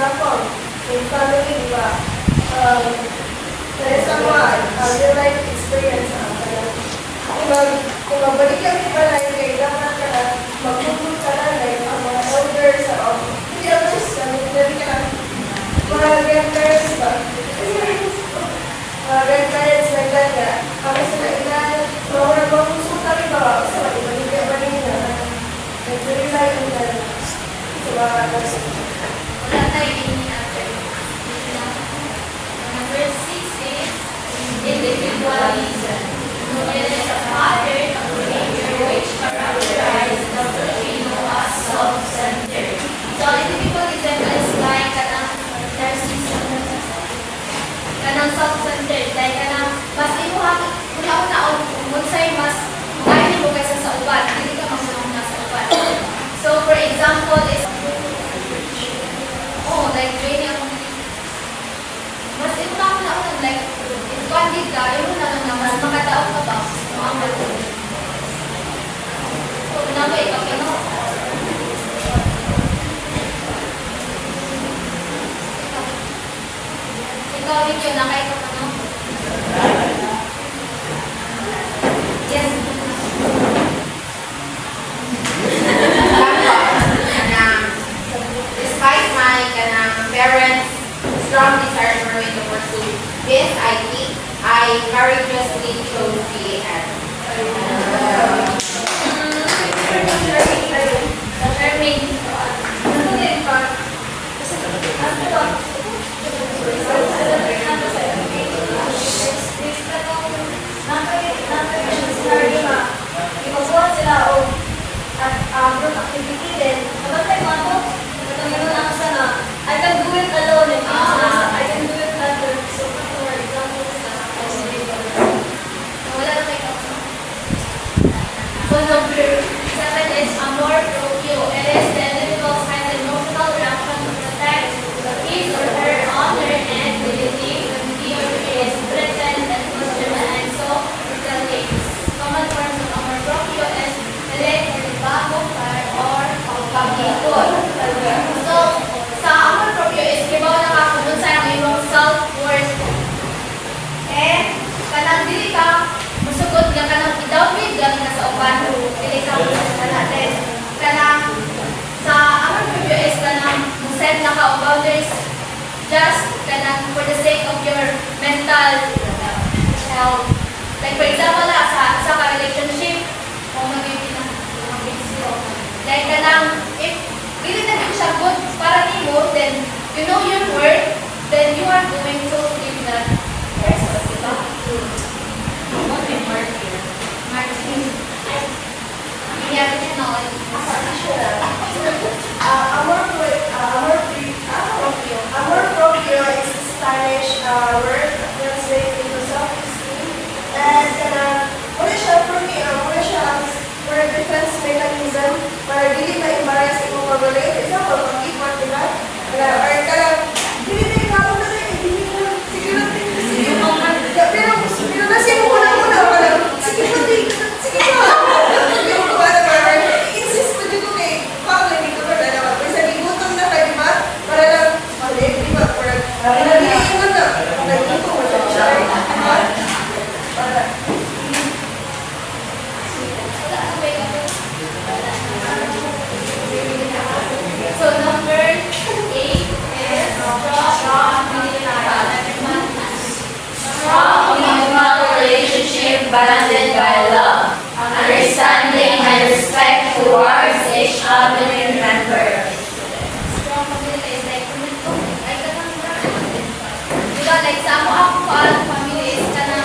example, in family, di ba? There is someone, real life experience. Kung magbalik yung iba na yung kaya dapat ka na magtutulog ka na, like, ang mga elders, hindi elders, hindi ka na, mga grandparents ba? Mga grandparents, like that, kami sila ilan, mga magpusunta rin ba? Sa mga ibalik yung iba nila, nag-rely on them. So, wala tayo ini after. Number 6 is individualism. It is a pattern of behavior which characterizes the Filipino as self-centered. So, individualism is like narcissism. Kanang self-centered. Like mas imuha, una-una, unsay mas dahil mo kaysa sa uban. Hindi ka masunong sa uban. So, for example, is like training ako. Mas ito na ako like, if bandit ka, yun na mas makataon ka ba? Maangal ko. So, naman ikaw, ikaw rin yun, nakaikaw ka no? Yes. Despite my parents' strong desire for me to pursue this, I think I courageously chose PAN. group activity din. Kapag tayo mga to, natanong na ako sana, I can do it alone and I can do it better. So, for example, wala na kayo. So, number 7 is amor proprio. It is the individual's kind of emotional reaction to protect his or her honor and dignity when he or she is threatened and questioned, and so retaliates. Common forms of amor proprio is elect, bago, or pagkakot. So, sa amor proprio is kibaw na kasunod sa iyong self-worth. Kanang dili ka musugod nga kanang i-downgrade lang na sa uban, dili ka musugod natin. Kanang sa amor proprio is kanang set na ka boundaries just kanang for the sake of your mental health. Like for example sa ka relationship, kung mag-ibig na like kanang if dili na din siya good para nimo, then you know your worth, then you are going to give that person, diba? What is martyr? Martyr. We have to know it. Amor proprio is a Spanish word translated into self-esteem. And muna siya, for me, muna siya for a defense mechanism para dili na embarrass yung mga relate. For example, mag-ipot, diba? Or dili na ikaw na rin, dili na, sige lang din, sige lang. Pero nasi mo muna, parang, sige pa din, sige pa. Yung para, insist ko dito kay Pablo, dito ba na naman. Kasi nagigutom na kayo, diba? Para lang, mali, diba? Para naliiwan na, nagigutom mo siya. Para, So number 8 is strong communal relationship bounded by love, understanding and respect towards each other members. Strong community is like diba, like sa ako family is ka na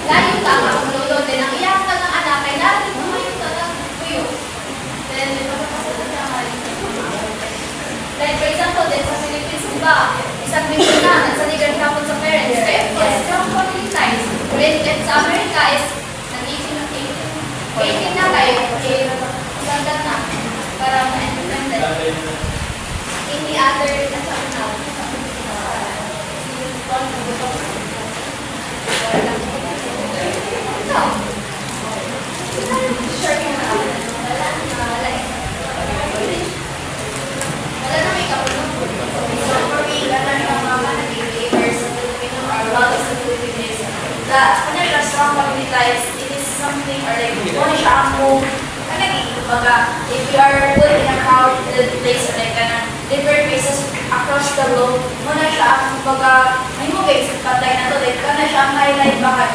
layo ka ako lolo, then ang iyak ka ng anak ay natin kumayo ka ng kuyo. Then like for example, din sa Philippines, diba, isang minsan na, nagsaligan ka po sa parents. Kaya yes, strong family ties. When sa America is, nag-18 na kayo, maganda na, para ma-independent. Any other, nasabi na, sure ka na, wala na, like, wala na may kapulong. thing or like kung siya ang move kumbaga, if you are put in a crowded place or like different places across the globe, muna siya ang kumbaga, may mo guys, patay na to, like kana siya ang highlight bakit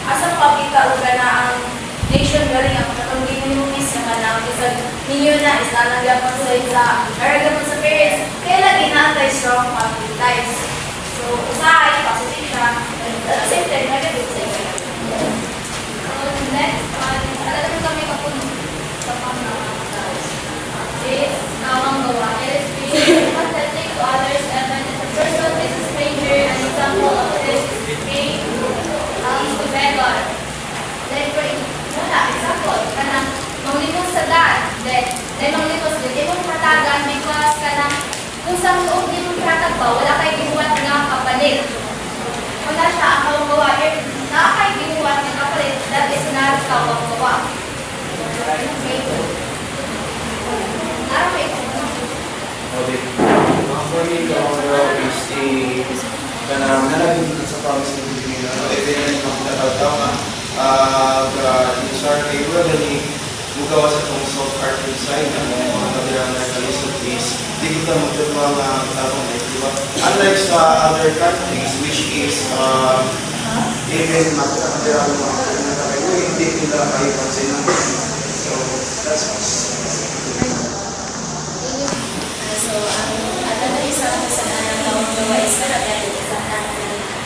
asang papita o na ang nation galing ang katong ginumis naman na kasi ninyo na is nalagyapan sa isa naragyapan sa parents kaya lagi natin strong family ties. So, usahay, positive siya, and at the same time, negative sa isa. So, next one, alam mo kami kapuno sa pangalaman is nawang gawa. It is being empathetic to others and when a person is a stranger, an example of this being to beggar. Like for example, kanang manglimos sa dad, then manglimos din, imong patagan because kanang kung sa loob din mong pratag ba, wala kay gibuhat nga kapalit. Wala siya ang kawang-gawa. If nakakay gibuhat nga kapalit, that is not kawang-gawa. Okay. Okay. For me, kawang-gawa is nalagin dito sa promise ng Pilipino. Even yung makikataw nga, start kayo na gani magawa sa itong soft art design ang mga kabilang na kalisod is di kita magdama nga tarong na di ba? Unlike sa other countries which is even makikatabilang mga kabilang na kayo hindi nila kayo pansin. So that's all. So, ang ano isang kasalanan ng gawa is talaga sa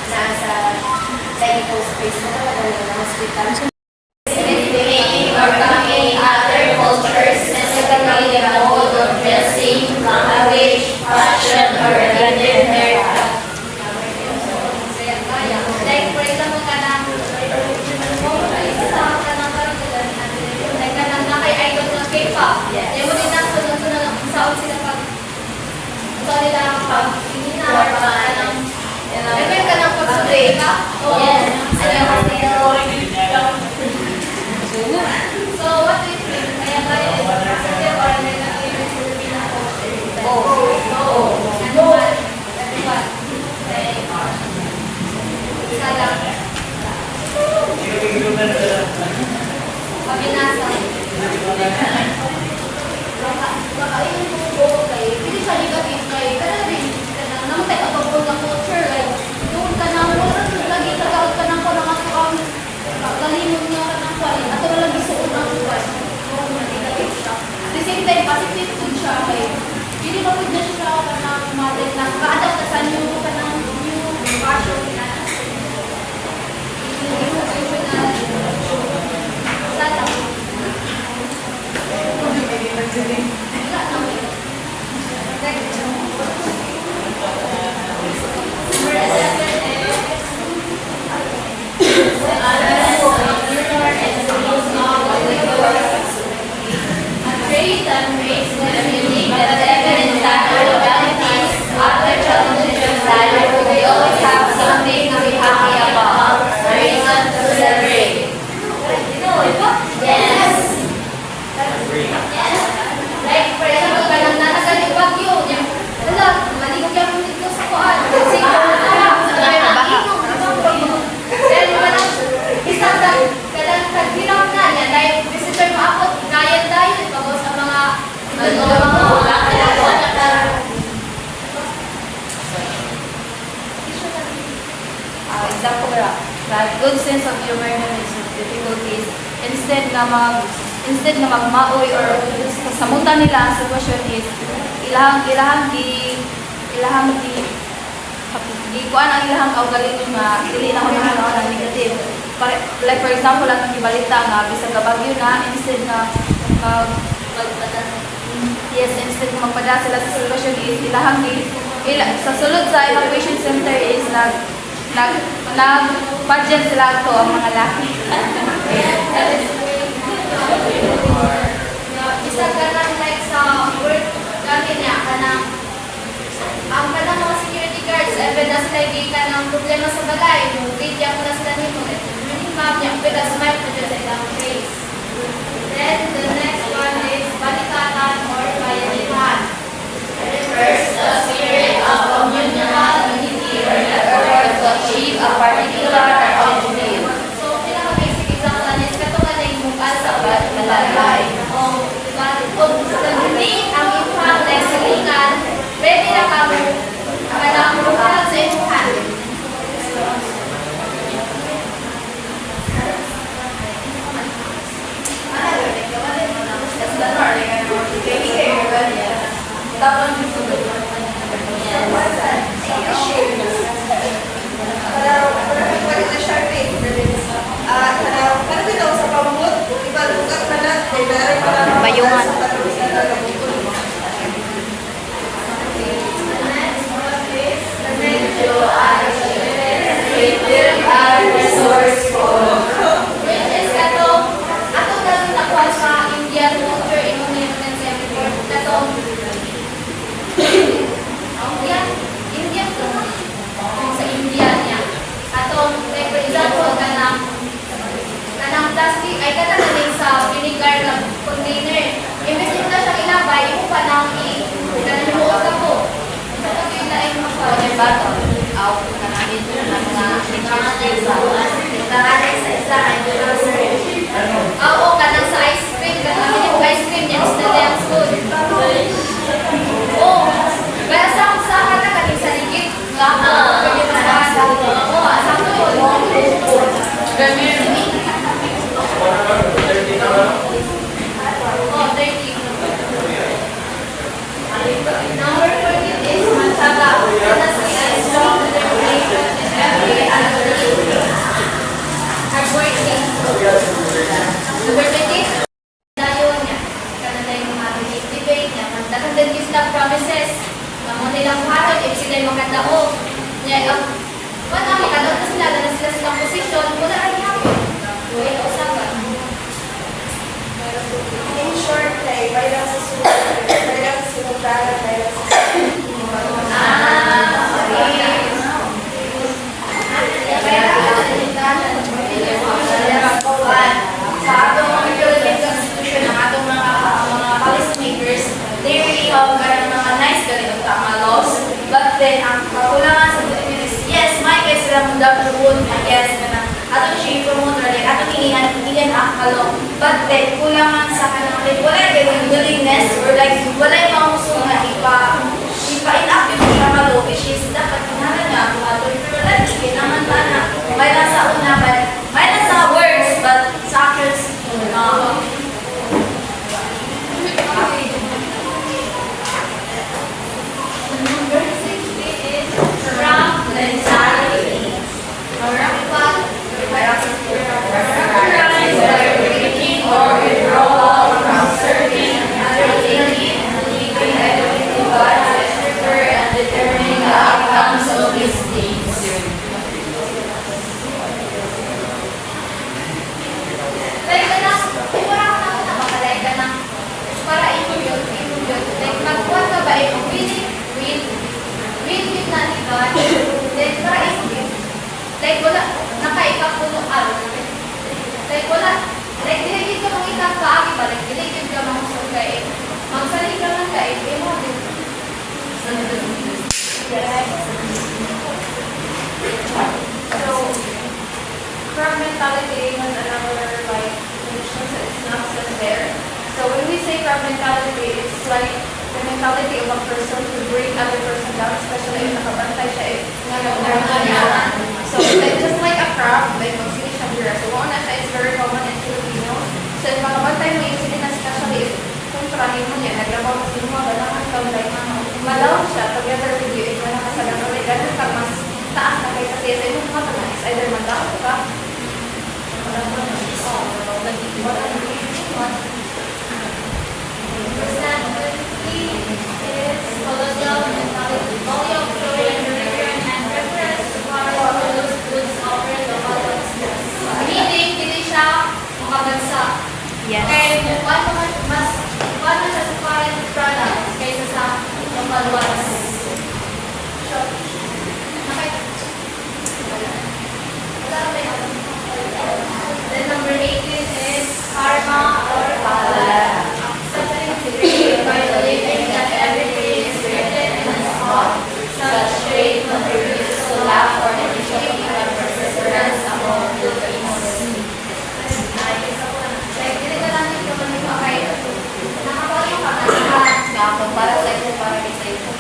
nasa medical space na talaga ng hospital. Organizing other cultures, specifically the mode of dressing, language, fashion, or religion haircut. Like for example, kanang isa kanang karigulan like kanang nakay-idol ng K-pop. Yung mo din ang sunod-sunod ang sound sila pag ito nila pag hinina or kanang remember ka ng pag-survey ka? Yes. So what do you think? Kaya tayo is positive or negative in Filipino culture? Everyone. Okay. Isa lang. Pabinasa. Baka yung buo kay, hindi siya negative kay, pero rin, naman tayo kapag ng culture, like, doon ka na, lagi tagawag ka ng parang ang kalimod nga ka ng kwalin, at wala lang isuon ang kwal. Negative siya. At the same time, positive food siya, kay, hindi mapod na siya ka ng model na, ka-adapt ka sa new fashion na, example good sense of humor and difficulties instead na magmaoy or samutan nila ang sitwasyon is ilahang di kuan ang ilahang kaugalingon nga dili na ko ng negative. Like for example, ang gibalita nga bisag bagyo na instead na instead na magpada sila sa sitwasyon is ilahang sa sulod sa evacuation center is nag-budget sila ito ang mga laki. isa ka lang like sa work gamit niya ka ng ang kanang mga security guards even na sila ka ng problema sa bagay bigyan mo na sila nito map niya because might na dyan sa ilang face. Then the next one is balikatan or bayanihan. Refers to a spirit of communal unity or effort to achieve a particular objective. So, pinaka-basic example is katong ready na ka mo. Kanang mukhang sa imuhan. Bayungan. Which is katong ato lang nakuha sa Indian culture ingon ni Singapore katong Indian to sa Indian niya atong like for example kanang plastic ay katananin sa vinegar na container imbes mo na siya ilabay imo pa nang kanang himuot ka po sa pagkain na ay Yung bato, out na namin ang oo kanang sa ice cream kanang yung ice cream niya is na damn food oo kaya sa kata kaning sa ligid Number 14 is matcha. Honestly, I strong determination in every activity. Hardworking. Number 20, dayon niya. Kananda yung mga debate niya. Magdakan din yung stop promises. Namo nilang hatod, if sila yung makadaog. Niya, wala makadaog na sila, na sila silang posisyon, wala rin hapon. Wait, usapan. In short, like, may lang sa sulat, may lang sa sinugdahan, may lang sa sa atong mga Philippine Constitution, ang atong mga policy makers, they really have mga nice ganito tama laws. But then, ang kakulangan sa Philippines, yes, may guys sila mong double yes, na atong siya promote like atong hingihan ang law. But then, kulangan sa kanang like, wala yung willingness or like, wala yung mga gusto nga ipa-inactive siya malo, which is dapat kinahan niya kung atong pero kailangan ba na may nasa una, may nasa words, but sa actions, Number 60 is rank mentality. Characterized by breaking or withdrawal from serving, undertaking, and leaving everything but and determining the outcomes of his deeds. Like ka na, wala ka na makalay ka na para i-yun. Like magkuhan ka ba will na ni God. Then para i-yun. Like wala, nakaikapunuan. Like wala, like diligid ka mong ikakaagi ba? Like diligid ka mong sugay. Magsalig ka lang ka, mo din. So, crab mentality has another like definition, so it's not just there. So when we say crab mentality, it's like the mentality of a person to bring other person down, especially if nakabantay siya if so like, just like a crab, like magsili siya bira. So una siya is very common in Filipinos. So if makabantay mo yung sili na especially if kung trahin mo niya, naglabaw kasi mo, ganahan ka like malaw siya together with you if wala ka sa gano'n, like gano'n ka mas taas na kaysa siya sa imong mata na is either mandao ka Personality is colloquial mentality. Value of joy and recurrent and preference for those goods offered to others. Meaning, hindi siya makabagsak. Yes. And mas siya sa foreign products kaysa sa local ones. So, then number 18 is karma or pala. Suffering to create by believing that everything is written in a spot. Such trait contributes to lack or initiative and perseverance among Filipinos. Like, hindi ka lang ito manipakay. Nakapalo ka na lahat. para sa ito, para sa ito.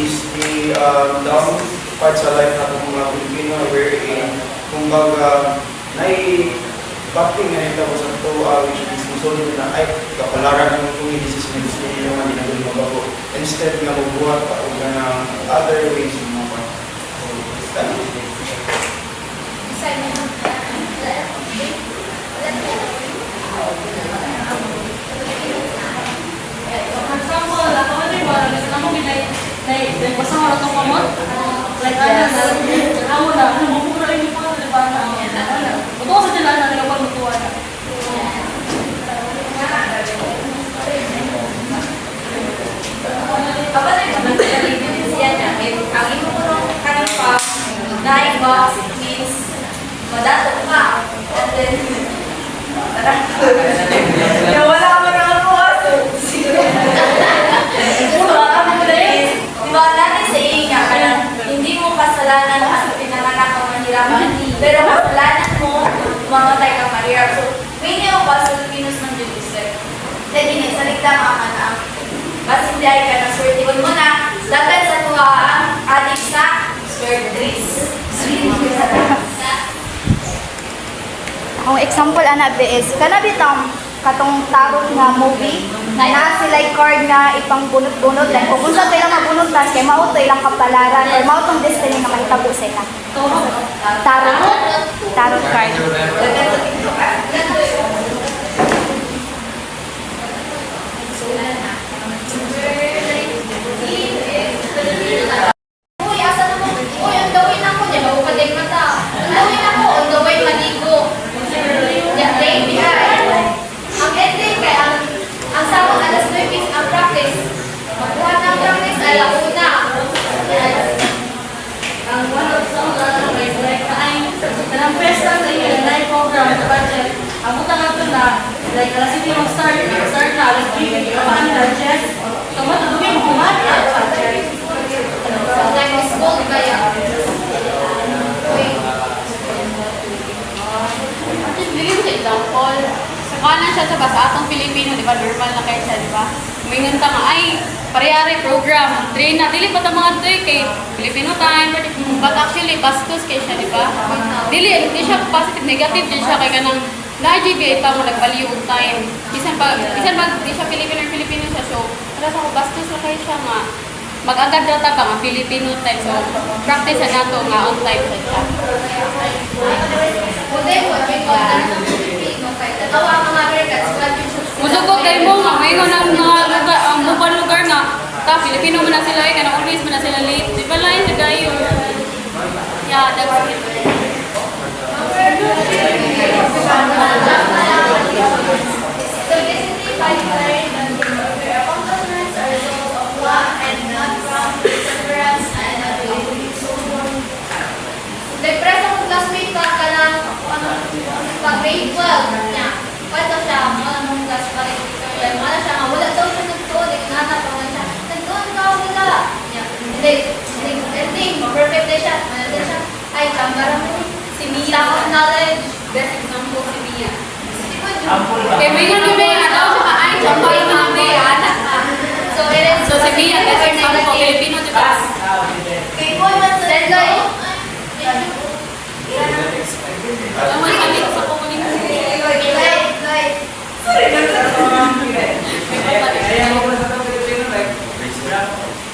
is the down part sa life natin mga Pilipino wherein kumbaga backing na ito sa ito which is musulod na ay kapalaran ng kung hindi sa gusto nyo naman ginagawin mabago instead nga magbuhat pa o ng other ways yung mga For example, ako na rin ba, gusto mo basa mo itong kamot? Like, ako na, mapura rin yung mga, diba, na, ito ko sa dyan na, nagapag mutuwa na. Kapag nagpapagalitin siya niya, ang imo ko nung kanang pa, dahil box means madato ka. And then, wala mo na ako aso. Diba, natin sa inga ka lang, hindi mo kasalanan sa pinanganak ka mahirapan, pero kasalanan mo, mamatay ka mahirap. So, may niyo pa sa Filipinos ng Jerusalem. Then, yun, saligta mga anak. Basta hindi ay ka na swerte. Huwag mo na, dapat sa tuwa ang adik sa swerte. Ang example ana is kana bitang katong tarot nga movie na naa sila card nga ipang bunot-bunot lang kung unsa tayo mabunot tas kay mao to ilang kapalaran or mao tong destiny nga mahitabo sa ila. Tarot card. Uy, asa naman? Uy, ang gawin ako niya, mabukadig mata. Ang gawin ako, ang gawin maligo. Yan, baby, ay. Ang ending kay ang sabang alas 9 is ang practice. Magbuhat ng practice, alauna. Ang one of some like kain kanang pesta sa iyo na program sa budget. Ang buta nga to na like alas 7 mag-start na alas 3 kapag na chess. So mo tuloy mo kumati ang budget. Like Miss Gold kaya. Uy. Bigyan ko sa example. Sa kanan siya sa basa atong Pilipino, di ba? Normal na kayo siya, di ba? Mingon ta nga, ay, parehari program. Train na, dili pa ta mga ito kay Filipino time. But actually, bastos kayo siya, di ba? Dili, hindi siya positive, negative din siya. Kaya kanang, na-GBA pa mo, nagvalue of time. Bisan pa, di siya Filipino or Filipino siya. So, para sa ako, bastos na kayo siya nga. Mag-agad na ta ka nga Filipino time. So, practice na nato nga on time siya. Buday mo, may contact ng Pilipino kay tatawa ang mga Americans. Musugod kayo mo nga, ngayon ang mga lugar, ang mubang lugar nga, Filipino mo na sila eh, kanang always mo na sila late. Di ba lain na gayo? Yeah, that's it. So basically, five-line and accomplishments are results of luck and not from perseverance and ability. Like, press ako classmate ka lang, grade 12 niya. Pwede siya, mga class pa rin dito. Wala siya nga, wala daw siya nagtuon, nagtatapang siya. Nagtuon ka, wala. Ending, perfect na siya. Ano siya? Ay, tambara mo. Si Mia. Lack of knowledge. Best example si Mia. Okay, may nga kami, daw siya ka, ay, chambay mo na may anak. So, it is. So, si Mia, best example ko, Filipino, di ba? Kay Paul man sa deadline. Alam mo, salit sa komunikasyon.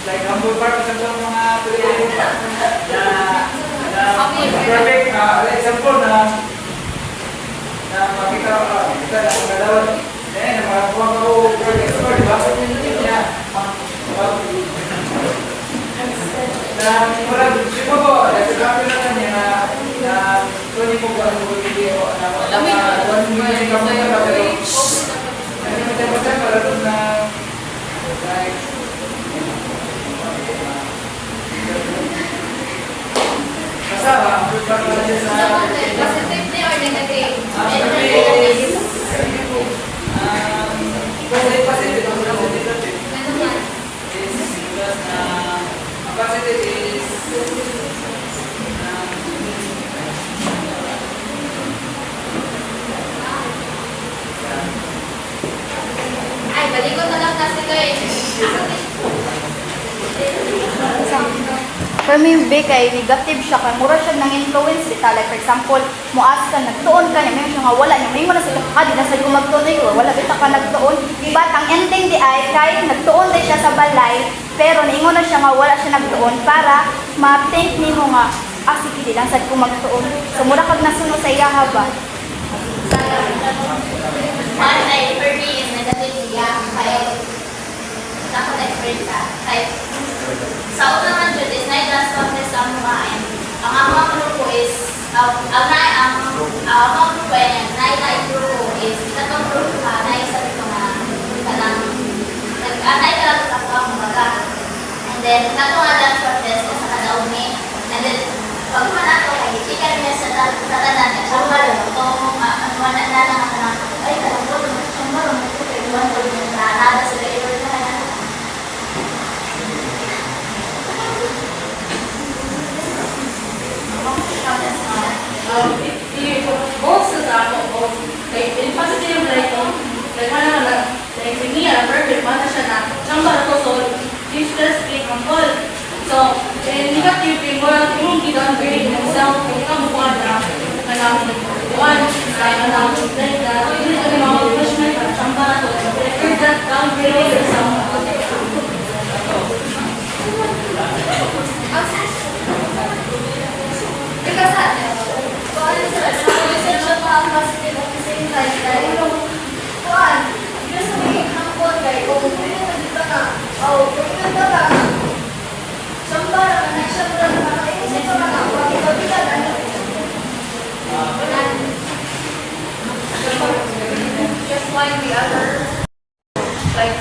Like humble part sa mga Pilipino na perfect example na makita kita na pagkalawan na makakuha ko perfect score, di ba? Na wala, siguro ko, nagsasabi na kanya na tuloy ko ba ang video na 1 million ka mo na pero nagsasabi para doon na like kasama, Positive niya or negative? positive is Ay, balik ko na lang kasi guys. Pero may be kay negative siya, kay mura siya nang influence dita. Like for example, muas ka, nagtuon ka, may siya nga wala niya, may mo na sila, di na sa magtuon or wala bita ka nagtuon. Diba, ang ending di ay, kay nagtuon din siya sa balay, pero niingon na siya nga wala siya nagtuon para ma-think ni mo nga, sige, di lang sad ko magtuon. So, mura kag nasunod sa iyaha ba? One side for me is negative niya. Kaya, dapat experience ka. Kaya, sa una man dyan is na-adjust contest ang mga ayan. Ang mga grupo is, ang mga grupo yan, na-like grupo is, katong grupo ka, na-isabi ko na, kanang, nag-anay ka lang sa mga kumbaga. And then, katong adjust contest, sa kadaog ni, and then, pag man ako, ay, ikan niya sa tatanan niya, siya ba, itong, wala na lang ako na, ay, kalang po, siya ba, iwan ko yung nada sila, iwan na lang. Both sa tao, like, in positive light, like, like, hindi perfect, mana siya na, siyang ko, so, it's just a humble. So, in negative thing, wala yung i-downgrade himself, kung ikaw mukha na, kanang, one, like that, hindi ka naman mag-pushment, siyang ba to, if that downgrade yourself, Because positive at the same time, dahil yung kuhan, yun sa may hangkot kayo, kung pwede na dito na, pwede na ka, samba na ka na, siyempre na ka, kasi ito na ka, pwede ka bilan, ano? Just like the other, like,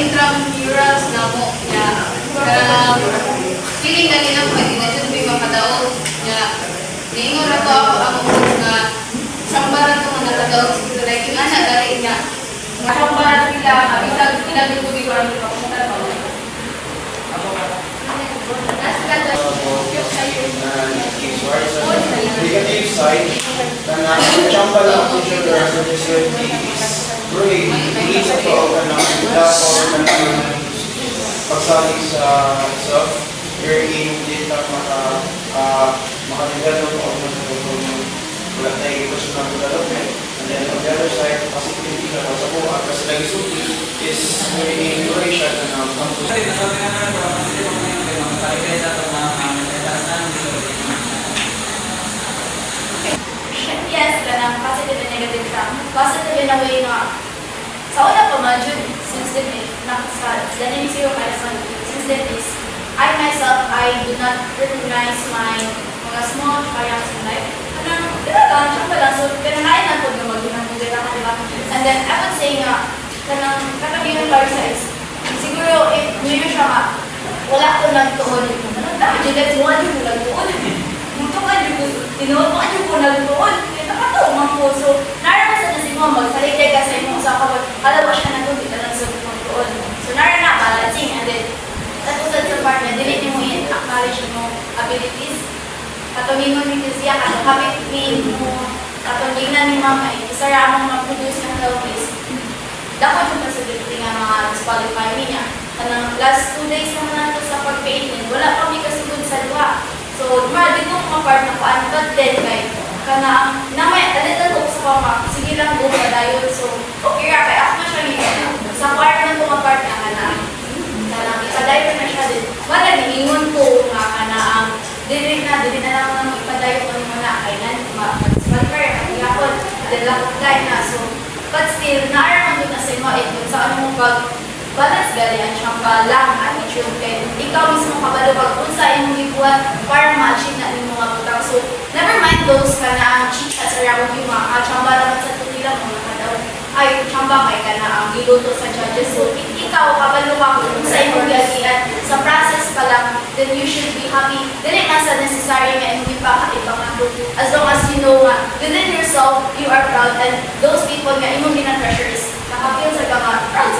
intramurals na mo niya. Feeling na nila mo hindi na dyan may makadaog niya. Niingon na to ako ang ulit na sambaran ko nga nakadaog sa like yung anak galing niya. Sambaran sila, abisag sila dito ko ang pumunta pa. Negative side, na chamba lang po siya na resolution is really, hindi sa tao ka na dapat na pagsali sa self, wherein hindi ka makadevelop o wala tayong personal development. And then on the other side, positivity na sa buha, kasi nag-isuti is wherein duration na yes, kanang positive and negative siya. Positive in a way na sa una pa man, since then, then zero kaya sa since then is, I myself, I do not recognize my mga small triumphs in life. Kanang, diba lang, siya pala, so, pinangain na po na mag-unang po dito ka, diba? And then, I would say nga, kanang, yung Larsa is, siguro, if New Year siya nga, wala ko nagtuon. Anong dami, that's one yung nagtuon. Muto ka, tinuod mo ka yung nagtuon. Nakatuong po. So, naranasan na si mo, magsaligay ka sa imong sa kapag, alam mo siya nagtuon, dito lang sa magtuon. So, naranasan na balancing, and then, tapos sa part na, delete mo yun, acknowledge mo abilities. Katumingon mo siya, kapit mo, katungignan ni mama, isara mong mag-produce ng helpis. Dapat yung possibility nga mga disqualify niya. Kanang last 2 days naman nato sa pag-painting, wala pa may kasugod sa duha. So, dito mga part na paano, but then, kay, kanang, namay, talitan ko sa pama, sige lang buong padayon. So, okay ra, kaya ako na siya nito. Sa part na ito mga part na kanang, ipadayon na siya din. Wala, niingon ko nga kanang, dili na lang nang ipadayon ko naman na, kaya na, mag-disqualify, yakon, dalakot guy na. So, but still, naaraman doon na sa mga ito, sa ano mong balance galian siyang balang attitude kay ikaw mismo kabalo pag unsa imong gibuhat para ma-achieve na imong mga butang. So never mind those ka na ang chika sa rabog yung mga chamba naman sa tutila mo na daw ay chamba kay ka na ang giluto sa judges. So ikaw kabalo ka kung unsa imong galian sa process pa lang, then you should be happy. Dili na sa necessary nga imong ipaka-ibang as long as you know nga within yourself you are proud and those people nga imong gina-treasure is nakapil sa mga proud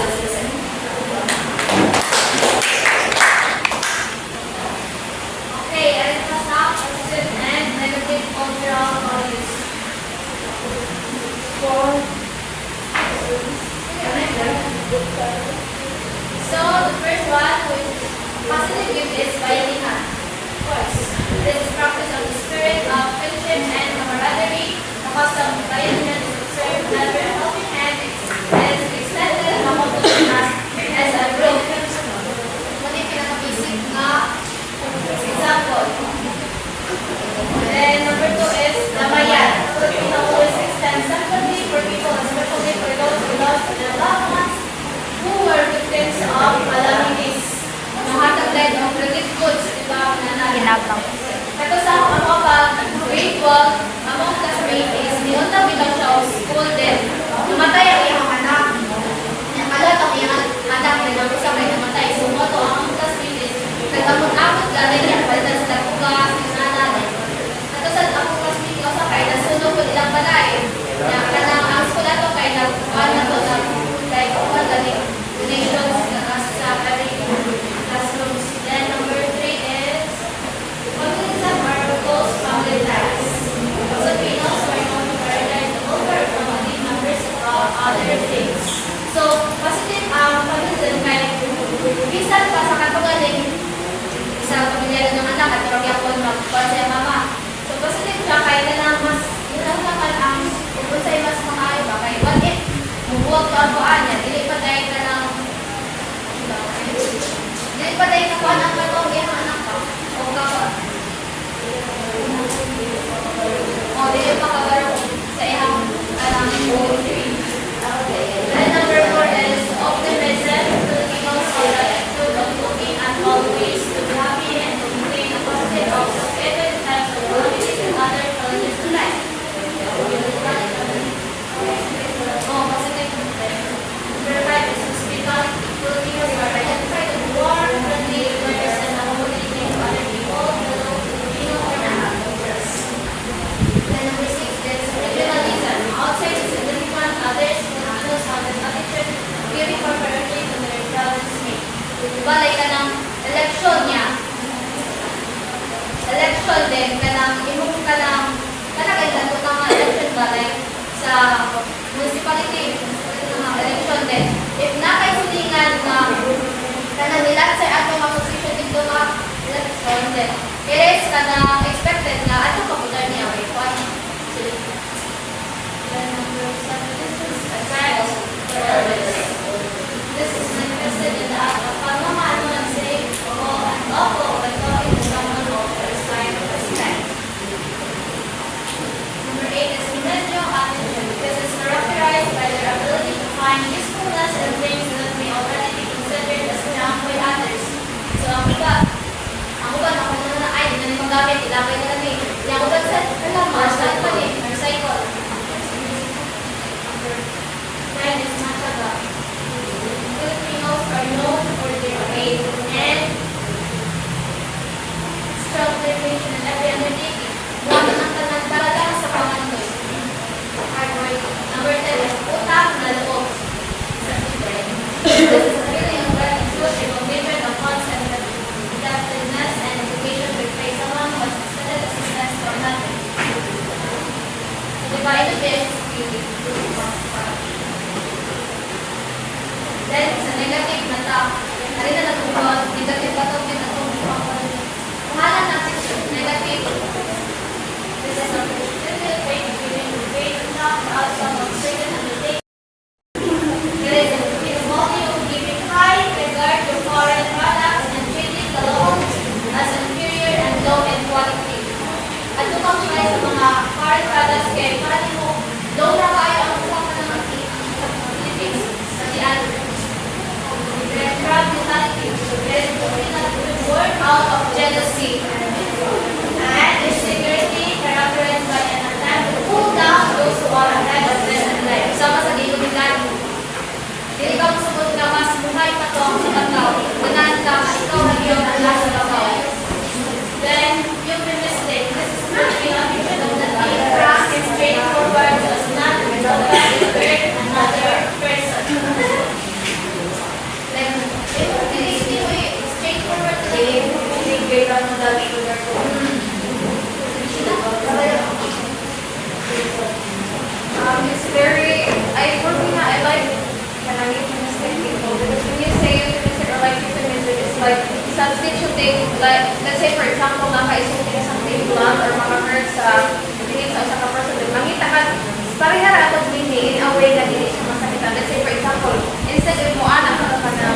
So, positive ang pamilya kay bisan pa sa katugaling isang pamilya ng anak at karong yapon magkuhan sa mama. So, positive siya kay na mas naman ang kung sa mas maayo ba kay what if mubuwag ko ang kuhaan niya, dili pa dahil ka ng dili pa dahil ka kuhaan ang katong iyang anak ka o ka o dili pa kagaro sa iyang anak. And number 4 is optimism. Filipinos are the attitude of looking at all ways to be happy and to maintain a positive outlook even in times of calamities and other challenges in life. Oh, positive. Number 5 is hospitality. Filipinos are identified as warm, friendly, generous, and accommodating to other people, whether Filipino or not. Then number 6 is regionalism. Outside is significant others, Filipinos have an attitude giving priority to their talents made. Diba, like kanang election niya. Election din, kanang imong kanang kailan ko nga election ba, like sa municipality election din. If nakaisulingan na kanang nilat sa atong association dito nga election din, it is kanang expected na atong kaputan niya, wait, what? Then number 7, this is a trial. This is manifested in the act of pagmamahal ng saying, oo, and opo, by talking to someone who offers sign of respect. Number 8 is medyo attitude. This is characterized by their ability to find usefulness in things that may already be considered as junk by others. So, ang iba na ay, hindi na magamit, ilagay na lang eh. Yung iba sa, marshal pa eh, recycle. Number 9 is matyaga. Filipinos are known for their faith and strong determination and every undertaking. Buwan ang tanan talaga sa pamanoy. Hard work. Number 10 is utang na loob. This is a feeling of gratitude, recognition of concept, adaptiveness, and education to praise someone who has extended assistance for nothing. So, divided this feeling. Then, sa negative na ta, hari na natungkol, negative ka ito, pangalan natin negative. This is a positive way of giving great enough outcome of certain undertaking. There is a quality of giving high regard to foreign products and treating the local as inferior and low in quality. At tukang try sa mga foreign products kaya para mo, low na kayo ang kuha ka ng Philippines sa diyan. Crowd mentality is born out of jealousy and insecurity characterized by an attempt to pull down those who are ahead of them in life. Sama sa dito nila. Dili ka masabot na mas buhay pa to sa tataw. Ganaan ka, ikaw ang iyong nasa tataw. Then, euphemistic. This is really a vision of the being frank and straightforward so as not to hurt another person. Like, straightforward to the game. It's very, I like kanang euphemistic people because when you say euphemistic or like euphemistic, it's like substituting, like, let's say for example, naka-isulti ka something blunt or mga words sa tingin sa usa ka person, mangita ka, pareha ra ako meaning in a way na dili siya masakitan. Let's say for example, instead of mo anak ka na,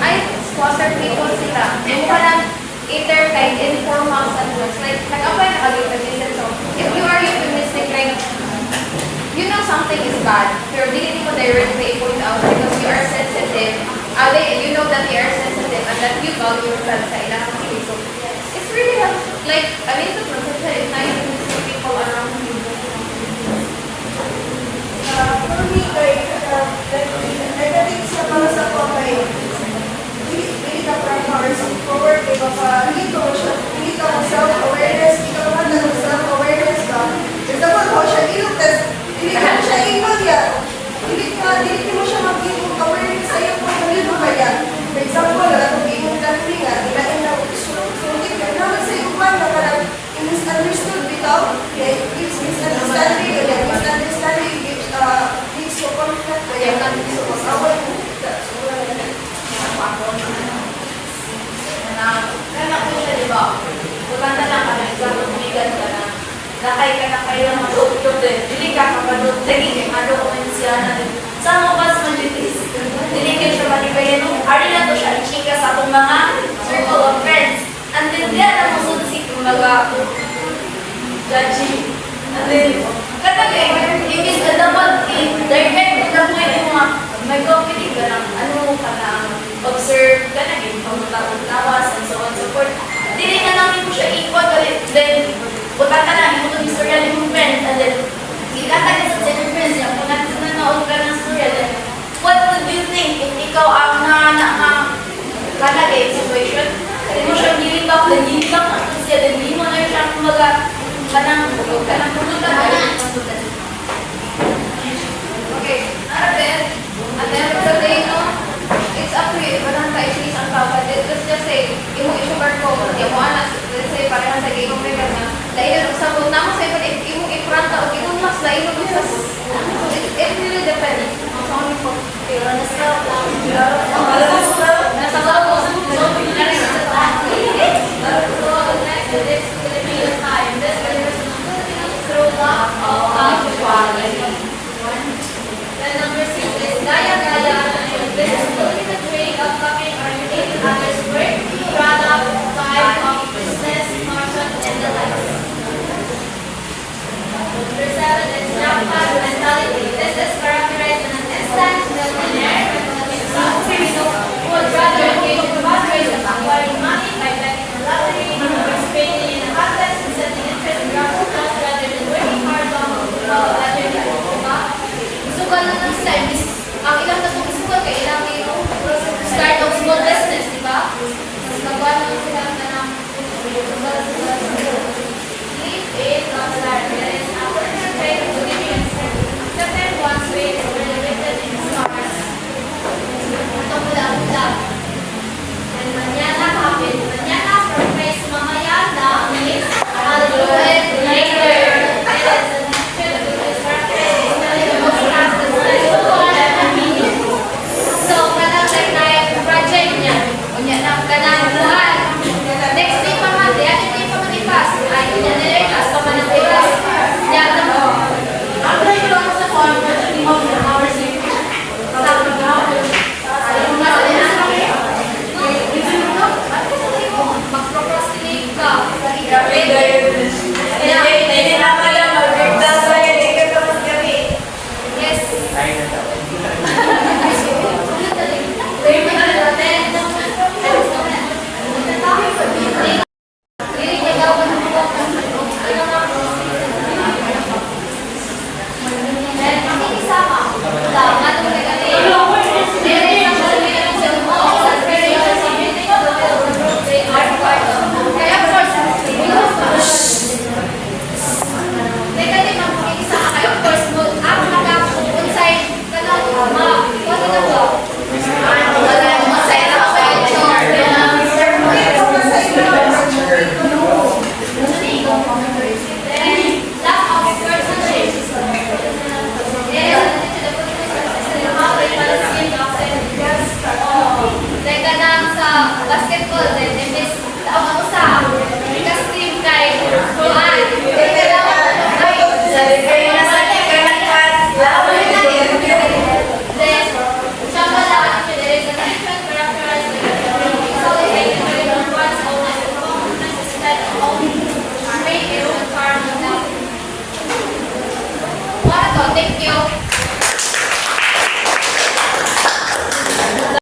ay, squatter people sila, yung ka lang either like informal sentences, like, nag-apply na ka-euphemism. So, if you are euphemistic, like, you know something is bad, pero dili mo directly point out because you are sensitive. You know that you are sensitive and that you value yourself sa ilang mga so it's really like, I mean, it's nice to see people around you. For me, negative sa para sa ko kay hindi ka forward kay baka hindi ka self-awareness, hindi ka naman self-awareness ka. Example ko siya, hindi ka siya ingon yan. Hindi mo siya mag-ingon awareness sa iyo kung ano ba yan. For example, kung ingon ka nga, ilain na sulit ka naman sa iyo man na parang misunderstood bitaw. It's misunderstanding gives to conflict. Kaya kan gusto ko sa ako. Kaya ko siya, di ba? Bukanta lang ka na, tumigan ka na. Nakay ka na kayo ng madukdok din. Dili ka kapadok, lagi kay madokument siya na din. Sa mo pas majutis, dili ka siya malibayan. Ari na to siya, ichika sa akong mga circle of friends. And then, diyan na mo sunsik yung mga judging. And then, katagay, imbis na dapat i-direct na po yung mga may company ka ng ano ka na observe ka na yung pagtawas and so on and so forth. Dili na namin mo siya ikot ulit. Then, buta ka na, imo itong istorya ni mong friends. And then, ikata ka sa senior friends niya. Kung nanood ka ng storya, then, what would you think if ikaw ang kanagay situation? Hindi mo siyang gilibak, then gilibak na siya, then hindi mo na siya kumaga kanang pulutan. Okay, at the end of the day, no, it's up to you. Walang ka-issues ang tao. But let's just say, imo i-sugar ko, yung mo anak, let's say, parang sa gay kong regal na, dahil sa sabot na mo sa iba, imo i-pranta o imo mas na imo sa it really depends. It's only for Pero, nasa